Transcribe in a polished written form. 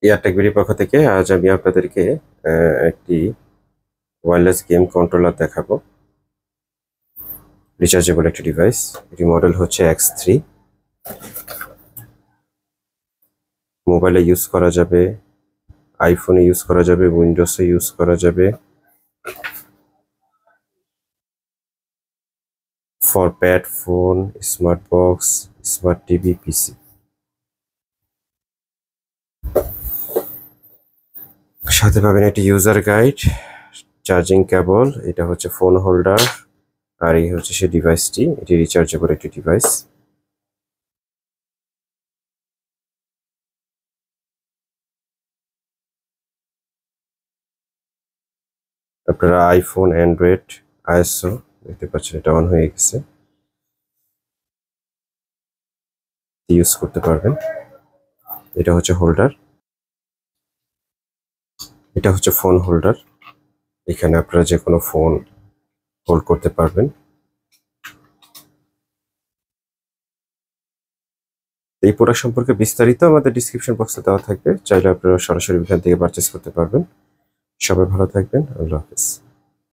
এয়ারটেকবিডির পক্ষ থেকে আজ আমি আপনাদেরকে একটি ওয়্যারলেস গেম কন্ট্রোলার দেখাবো। রিচার্জেবল একটি ডিভাইস। এটি মডেল হচ্ছে X3। মোবাইলে ইউজ করা যাবে, আইফোনে ইউজ করা যাবে, উইন্ডোজে ইউজ করা যাবে, for pad, phone, smart box, smart TV, PC. সাথে পাবেন একটি ইউজার গাইড, চার্জিং কেবল, এটা হচ্ছে ফোন হোল্ডার, আর এই হচ্ছে সেই ডিভাইসটি। এটি রিচার্জেবল একটি ডিভাইস। আপনারা আইফোন, অ্যান্ড্রয়েড, আইএসও দেখতে পাচ্ছেন, এটা অন হয়ে গেছে, ইউজ করতে পারবেন। এটা হচ্ছে হোল্ডার, এটা হচ্ছে ফোন হোল্ডার। এখানে আপনারা যে কোনো ফোন হোল্ড করতে পারবেন। এই প্রোডাক্ট সম্পর্কে বিস্তারিত আমাদের ডিসক্রিপশন বক্সে দেওয়া থাকবে, চাইলে আপনারা সরাসরি এখান থেকে পারচেস করতে পারবেন। সবাই ভালো থাকবেন, আল্লাহ হাফেজ।